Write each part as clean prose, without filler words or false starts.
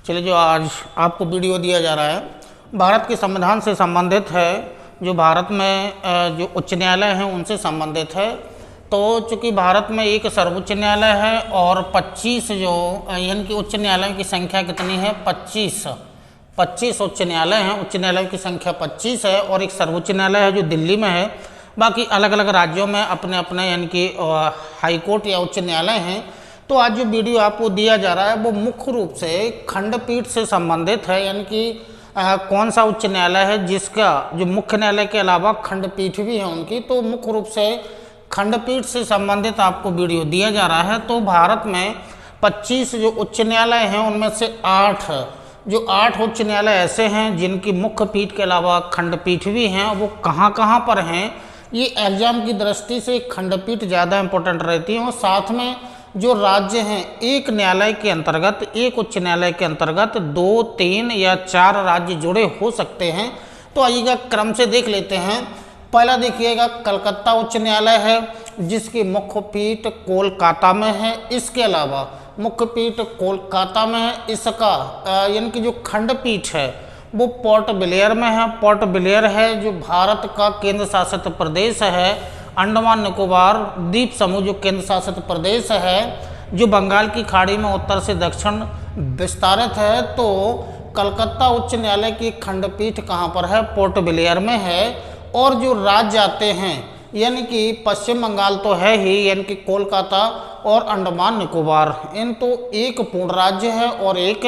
चलिए, जो आज आपको वीडियो दिया जा रहा है भारत के संविधान से संबंधित है, जो भारत में जो उच्च न्यायालय हैं उनसे संबंधित है। तो चूँकि भारत में एक सर्वोच्च न्यायालय है और 25 जो यानी कि उच्च न्यायालयों की संख्या कितनी है, 25 उच्च न्यायालय हैं। उच्च न्यायालयों की संख्या 25 है और एक सर्वोच्च न्यायालय है जो दिल्ली में है। बाकी अलग अलग राज्यों में अपने अपने यानी कि हाई कोर्ट या उच्च न्यायालय हैं। तो आज जो वीडियो आपको दिया जा रहा है वो मुख्य रूप से खंडपीठ से संबंधित है, यानी कि कौन सा उच्च न्यायालय है जिसका जो मुख्य न्यायालय के अलावा खंडपीठ भी है उनकी। तो मुख्य रूप से खंडपीठ से संबंधित आपको वीडियो दिया जा रहा है। तो भारत में 25 जो उच्च न्यायालय हैं उनमें से 8 उच्च न्यायालय ऐसे हैं जिनकी मुख्य पीठ के अलावा खंडपीठ भी हैं। वो कहाँ कहाँ पर हैं, ये एग्जाम की दृष्टि से खंडपीठ ज़्यादा इम्पोर्टेंट रहती है। और साथ में जो राज्य हैं, एक न्यायालय के अंतर्गत, एक उच्च न्यायालय के अंतर्गत 2, 3 या 4 राज्य जुड़े हो सकते हैं। तो आइएगा क्रम से देख लेते हैं। पहला देखिएगा, कलकत्ता उच्च न्यायालय है जिसकी मुख्य पीठ कोलकाता में है। इसके अलावा मुख्य पीठ कोलकाता में है, इसका यानी कि जो खंडपीठ है वो पोर्ट ब्लेयर में है। पोर्ट ब्लेयर है जो भारत का केंद्र शासित प्रदेश है। अंडमान निकोबार द्वीप समूह जो केंद्र शासित प्रदेश है, जो बंगाल की खाड़ी में उत्तर से दक्षिण विस्तारित है। तो कलकत्ता उच्च न्यायालय की खंडपीठ कहाँ पर है, पोर्ट ब्लेयर में है। और जो राज्य आते हैं यानी कि पश्चिम बंगाल तो है ही, यानी कि कोलकाता और अंडमान निकोबार, इन तो एक पूर्ण राज्य है और एक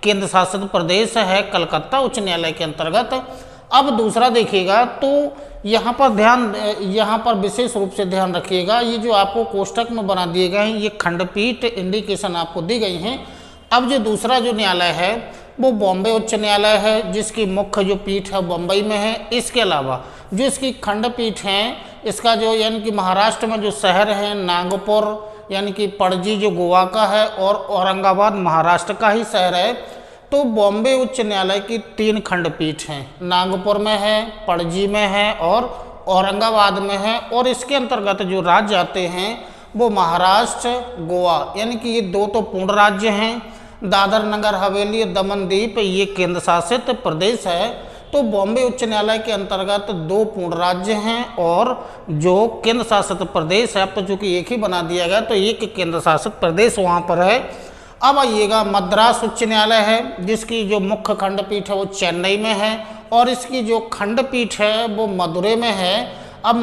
केंद्र शासित प्रदेश है कलकत्ता उच्च न्यायालय के अंतर्गत। अब दूसरा देखिएगा, तो यहाँ पर विशेष रूप से ध्यान रखिएगा, ये जो आपको कोष्टक में बना दिए गए हैं ये खंडपीठ इंडिकेशन आपको दी गई हैं। अब जो दूसरा जो न्यायालय है वो बॉम्बे उच्च न्यायालय है जिसकी मुख्य जो पीठ है बम्बई में है। इसके अलावा जो इसकी खंडपीठ हैं, इसका जो यानी कि महाराष्ट्र में जो शहर है नागपुर, यानी कि पणजी जो गोवा का है, और औरंगाबाद महाराष्ट्र का ही शहर है। तो बॉम्बे उच्च न्यायालय की 3 खंडपीठ हैं, नागपुर में है, पणजी में है और औरंगाबाद में है। और इसके अंतर्गत जो राज्य आते हैं वो महाराष्ट्र, गोवा, यानी कि ये 2 तो पूर्ण राज्य हैं। दादर नगर हवेली, दमन दीप ये केंद्र शासित प्रदेश है। तो बॉम्बे उच्च न्यायालय के अंतर्गत 2 पूर्ण राज्य हैं और जो केंद्र शासित प्रदेश है, अब तो चूँकि एक ही बना दिया गया तो एक केंद्र शासित प्रदेश वहाँ पर है। अब आइएगा, मद्रास उच्च न्यायालय है जिसकी जो मुख्य खंडपीठ है वो चेन्नई में है और इसकी जो खंडपीठ है वो मदुरै में है। अब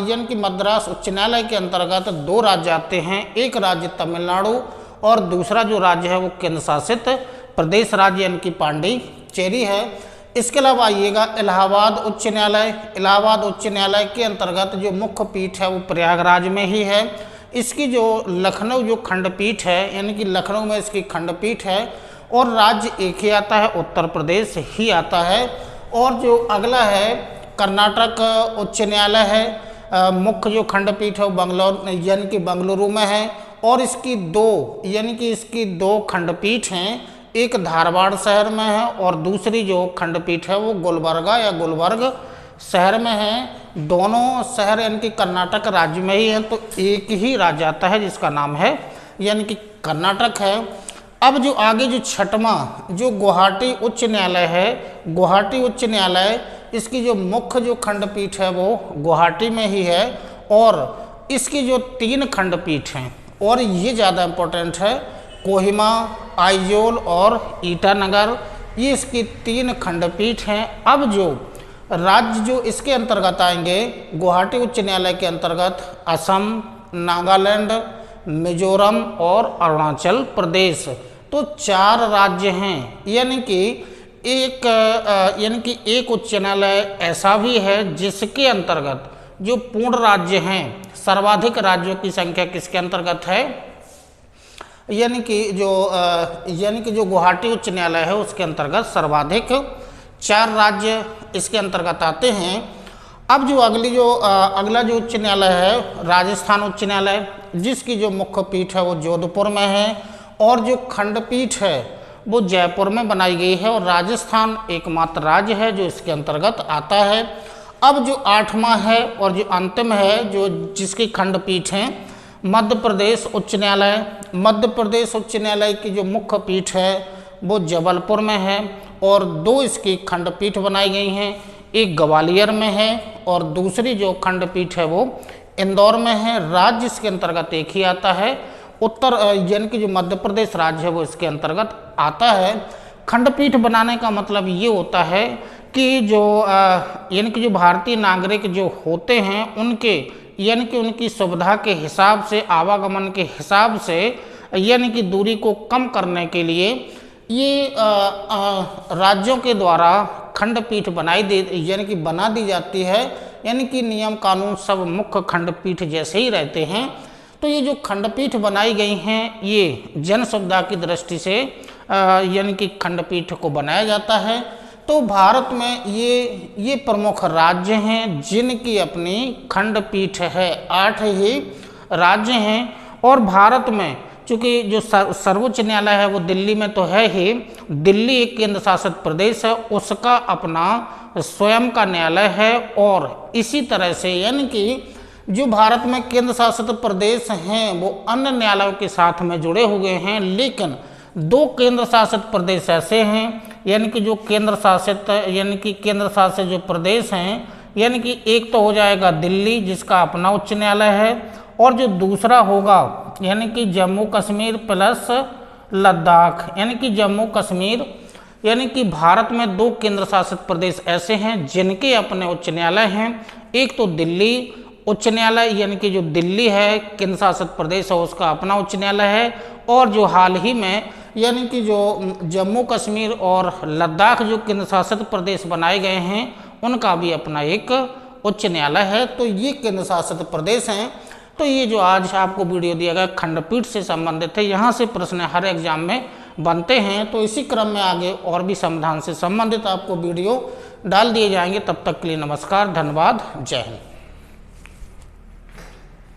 यानी कि मद्रास उच्च न्यायालय के अंतर्गत 2 राज्य आते हैं, एक राज्य तमिलनाडु और दूसरा जो राज्य है वो केंद्र शासित प्रदेश राज्य यानी कि पांडिचेरी है। इसके अलावा आइएगा, इलाहाबाद उच्च न्यायालय। इलाहाबाद उच्च न्यायालय के अंतर्गत जो मुख्य पीठ है वो प्रयागराज में ही है। इसकी जो लखनऊ जो खंडपीठ है, यानी कि लखनऊ में इसकी खंडपीठ है और राज्य एक ही आता है, उत्तर प्रदेश ही आता है। और जो अगला है कर्नाटक उच्च न्यायालय है, मुख्य जो खंडपीठ है वो बंगलौर यानी कि बेंगलुरु में है और इसकी 2 खंडपीठ हैं, एक धारवाड़ शहर में है और दूसरी जो खंडपीठ है वो गुलबर्गा या गुलबर्ग शहर में है। दोनों शहर यानी कि कर्नाटक राज्य में ही हैं। तो एक ही राज्य आता है जिसका नाम है यानी कि कर्नाटक है। अब जो आगे जो 6वां जो गुवाहाटी उच्च न्यायालय है, गुवाहाटी उच्च न्यायालय, इसकी जो मुख्य जो खंडपीठ है वो गुवाहाटी में ही है और इसकी जो 3 खंडपीठ हैं और ये ज़्यादा इम्पोर्टेंट है, कोहिमा, आइजोल और ईटानगर, ये इसकी 3 खंडपीठ हैं। अब जो राज्य जो इसके अंतर्गत आएंगे गुवाहाटी उच्च न्यायालय के अंतर्गत असम, नागालैंड, मिजोरम और अरुणाचल प्रदेश, तो 4 राज्य हैं। यानी कि एक उच्च न्यायालय ऐसा भी है जिसके अंतर्गत जो पूर्ण राज्य हैं, सर्वाधिक राज्यों की संख्या किसके अंतर्गत है, यानी कि जो गुवाहाटी उच्च न्यायालय है उसके अंतर्गत सर्वाधिक 4 राज्य इसके अंतर्गत आते हैं। अब जो अगला जो उच्च न्यायालय है राजस्थान उच्च न्यायालय, जिसकी जो मुख्य पीठ है वो जोधपुर में है और जो खंडपीठ है वो जयपुर में बनाई गई है और राजस्थान एकमात्र राज्य है जो इसके अंतर्गत आता है। अब जो 8वां है और जो अंतिम है जो जिसकी खंडपीठ है मध्य प्रदेश उच्च न्यायालय। मध्य प्रदेश उच्च न्यायालय की जो मुख्य पीठ है वो जबलपुर में है और 2 इसकी खंडपीठ बनाई गई हैं, एक ग्वालियर में है और दूसरी जो खंडपीठ है वो इंदौर में है। राज्य इसके अंतर्गत एक ही आता है, उत्तर यानी कि जो मध्य प्रदेश राज्य है वो इसके अंतर्गत आता है। खंडपीठ बनाने का मतलब ये होता है कि जो यानी कि जो भारतीय नागरिक जो होते हैं उनके यानी कि उनकी सुविधा के हिसाब से, आवागमन के हिसाब से यानी कि दूरी को कम करने के लिए ये राज्यों के द्वारा खंडपीठ यानी कि बना दी जाती है। यानी कि नियम कानून सब मुख्य खंडपीठ जैसे ही रहते हैं। तो ये जो खंडपीठ बनाई गई हैं ये जन सुविधा की दृष्टि से यानी कि खंडपीठ को बनाया जाता है। तो भारत में ये प्रमुख राज्य हैं जिनकी अपनी खंडपीठ है। 8 ही राज्य हैं और भारत में चूँकि जो सर्वोच्च न्यायालय है वो दिल्ली में तो है ही, दिल्ली एक केंद्र शासित प्रदेश है, उसका अपना स्वयं का न्यायालय है। और इसी तरह से यानी कि जो भारत में केंद्र शासित प्रदेश हैं वो अन्य न्यायालयों के साथ में जुड़े हुए हैं, लेकिन 2 केंद्र शासित प्रदेश ऐसे हैं यानी कि जो केंद्र शासित जो प्रदेश हैं यानी कि एक तो हो जाएगा दिल्ली जिसका अपना उच्च न्यायालय है और जो दूसरा होगा यानी कि जम्मू कश्मीर प्लस लद्दाख। यानी कि जम्मू कश्मीर यानी कि भारत में 2 केंद्र शासित प्रदेश ऐसे हैं जिनके अपने उच्च न्यायालय हैं। एक तो दिल्ली उच्च न्यायालय यानी कि जो दिल्ली है केंद्र शासित प्रदेश है उसका अपना उच्च न्यायालय है, और जो हाल ही में यानी कि जो जम्मू कश्मीर और लद्दाख जो केंद्र शासित प्रदेश बनाए गए हैं उनका भी अपना एक उच्च न्यायालय है। तो ये केंद्र शासित प्रदेश हैं। तो ये जो आज आपको वीडियो दिया गया खंडपीठ से संबंधित है, यहाँ से प्रश्न हर एग्जाम में बनते हैं। तो इसी क्रम में आगे और भी संविधान से संबंधित आपको वीडियो डाल दिए जाएंगे। तब तक के लिए नमस्कार, धन्यवाद, जय हिंद।